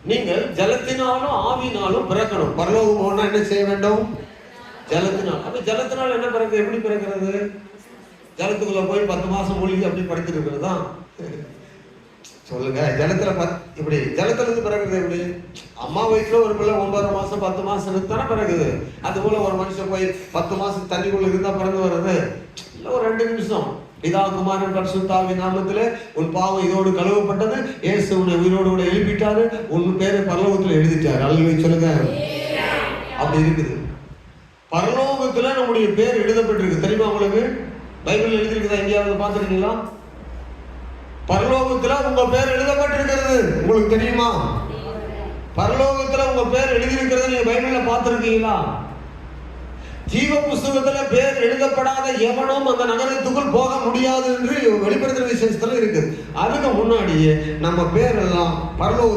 நீங்கள் ஜலத்தினாலும் ஆவினாலும் பிறக்கணும். பரலோகம் போனா என்ன செய்ய வேண்டும்? ஜலத்தினால். அப்ப ஜலத்தினால் என்ன பிறகு? எப்படி பிறக்கிறது? ஜலத்துக்குள்ள போய் 10 மாசம் மூழ்கி அப்படி படுத்துட்டு இருக்கிறது தான் சொல்லுங்க. ஜலத்துல இப்படி ஜலத்துல இருந்து பிறகுது எப்படி? அம்மா வயசுல ஒரு பிள்ளை 9 மாசம் 10 மாசம் தானே பிறகுது. அது போல ஒரு மனுஷன் போய் 10 மாசம் தண்ணிக்குள்ள இருந்தா பிறந்து வர்றது இல்ல. ஒரு 2 நிமிஷம் பிதா குமாரன் பரிசுத்த ஆவியின் நாமத்திலே உன் பாவம் இதோடு கழுவப்பட்டது, இயேசு உன்னை உயிரோடு கூட எழுப்பிட்டாரு, உன் பேரை பரலோகத்துல எழுதிட்டாரு. அல்லேலூயா சொல்லுங்க. அப்படி இருக்குது. பரலோகத்துல நம்முடைய பேர் எழுதப்பட்டிருக்கு. தெரியுமா உங்களுக்கு? பைபிள் எழுதிருக்குதா? எங்கேயாவது பார்த்துருக்கீங்களா? பரலோகத்துல உங்க பேர் எழுதப்பட்டிருக்கிறது. உங்களுக்கு தெரியுமா? பரலோகத்துல உங்க பேர் எழுதியிருக்கிறது நீங்க பைபிள்ல பார்த்திருக்கீங்களா? ஜீவ புஸ்தகத்துல பேர் எழுதப்படாத எவனும் அந்த நகரத்துக்குள் போக முடியாது என்று வெளிப்படுத்துற விசேஷத்துல இருக்கு. அதுக்கு முன்னாடியே நம்ம பேர் எல்லாம் பரலோகத்துல